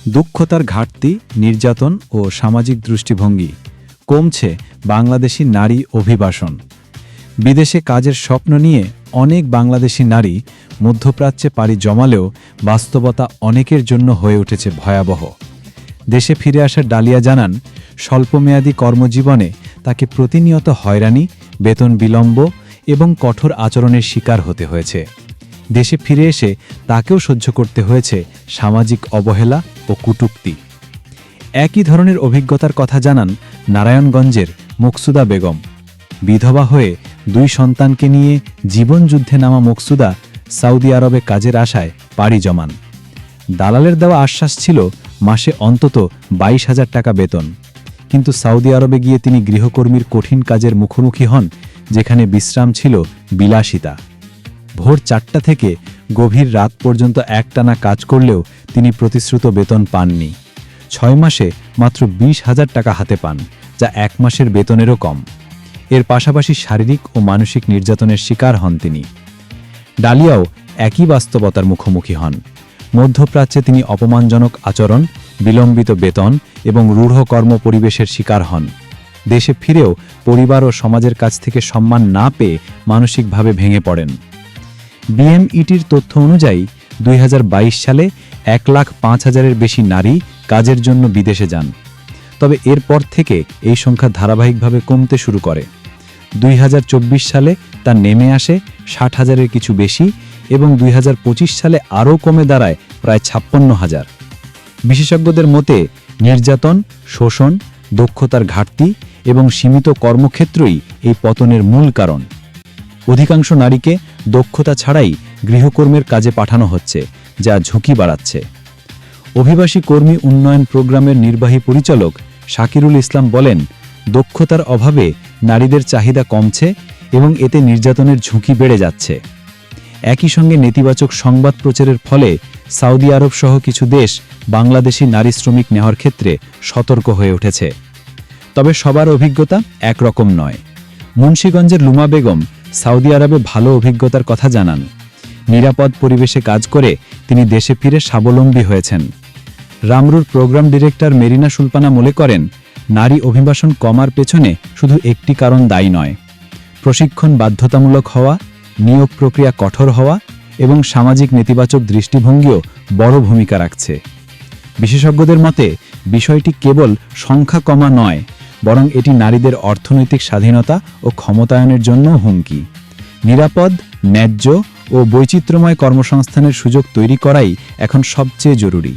দক্ষতার ঘাটতি, নির্যাতন ও সামাজিক দৃষ্টিভঙ্গি, কমছে বাংলাদেশি নারী অভিবাসন। বিদেশে কাজের স্বপ্ন নিয়ে অনেক বাংলাদেশি নারী মধ্যপ্রাচ্যে পাড়ি জমালেও বাস্তবতা অনেকের জন্য হয়ে উঠেছে ভয়াবহ। দেশে ফিরে আসা ডালিয়া জানান, স্বল্পমেয়াদী কর্মজীবনে তাকে প্রতিনিয়ত হয়রানি, বেতন বিলম্ব এবং কঠোর আচরণের শিকার হতে হয়েছে। দেশে ফিরে এসে তাকেও সহ্য করতে হয়েছে সামাজিক অবহেলা ও কটূক্তি। একই ধরনের অভিজ্ঞতার কথা জানান নারায়ণগঞ্জের মকসুদা বেগম। বিধবা হয়ে 2 সন্তানকে নিয়ে জীবনযুদ্ধে নামা মকসুদা সৌদি আরবে কাজের আশায় পাড়ি জমান। দালালের দেওয়া আশ্বাস ছিল মাসে অন্তত 22,000 টাকা বেতন, কিন্তু সৌদি আরবে গিয়ে তিনি গৃহকর্মীর কঠিন কাজের মুখোমুখি হন, যেখানে বিশ্রাম ছিল বিলাসিতা। ভোর 4টা থেকে গভীর রাত পর্যন্ত একটানা কাজ করলেও তিনি প্রতিশ্রুত বেতন পাননি। 6 মাসে মাত্র 20,000 টাকা হাতে পান, যা 1 মাসের বেতনেরও কম। এর পাশাপাশি শারীরিক ও মানসিক নির্যাতনের শিকার হন তিনি। ডালিয়াও একই বাস্তবতার মুখোমুখি হন। মধ্যপ্রাচ্যে তিনি অপমানজনক আচরণ, বিলম্বিত বেতন এবং রূঢ় কর্মপরিবেশের শিকার হন। দেশে ফিরেও পরিবার ও সমাজের কাছ থেকে সম্মান না পেয়ে মানসিকভাবে ভেঙে পড়েন। বিএমইটির তথ্য অনুযায়ী 2022 সালে 1,05,000-এর বেশি নারী কাজের জন্য বিদেশে যান। তবে এরপর থেকে এই সংখ্যা ধারাবাহিকভাবে কমতে শুরু করে। 2024 সালে তা নেমে আসে 60,000-এর কিছু বেশি এবং 2025 সালে আরও কমে দাঁড়ায় প্রায় 56,000। বিশেষজ্ঞদের মতে নির্যাতন, শোষণ, দক্ষতার ঘাটতি এবং সীমিত কর্মক্ষেত্রই এই পতনের মূল কারণ। অধিকাংশ নারীকে দক্ষতা ছাড়াই গৃহকর্মের কাজে পাঠানো হচ্ছে, যা ঝুঁকি বাড়াচ্ছে। অভিবাসী কর্মী উন্নয়ন প্রোগ্রামের নির্বাহী পরিচালক শাকিরুল ইসলাম বলেন, দক্ষতার অভাবে নারীদের চাহিদা কমছে এবং এতে নির্যাতনের ঝুঁকি বেড়ে যাচ্ছে। একই সঙ্গে নেতিবাচক সংবাদ প্রচারের ফলে সৌদি আরব সহ কিছু দেশ বাংলাদেশি নারী শ্রমিক নেওয়ার ক্ষেত্রে সতর্ক হয়ে উঠেছে। তবে সবার অভিজ্ঞতা একরকম নয়। মুন্সিগঞ্জের লুমা বেগম সৌদি আরবে ভালো অভিজ্ঞতার কথা জানান। নিরাপদ পরিবেশে কাজ করে তিনি দেশে ফিরে স্বাবলম্বী হয়েছেন। রামরুর প্রোগ্রাম ডিরেক্টর মেরিনা সুলপানা মনে করেন, নারী অভিবাসন কমার পেছনে শুধু একটি কারণ দায়ী নয়। প্রশিক্ষণ বাধ্যতামূলক হওয়া, নিয়োগ প্রক্রিয়া কঠোর হওয়া এবং সামাজিক নেতিবাচক দৃষ্টিভঙ্গিও বড় ভূমিকা রাখছে। বিশেষজ্ঞদের মতে বিষয়টি কেবল সংখ্যা কমা নয়, বরং এটি নারীদের অর্থনৈতিক স্বাধীনতা ও ক্ষমতায়নের জন্য হুমকি। নিরাপদ, ন্যায্য ও বৈচিত্র্যময় কর্মসংস্থানের সুযোগ তৈরি করাই এখন সবচেয়ে জরুরি।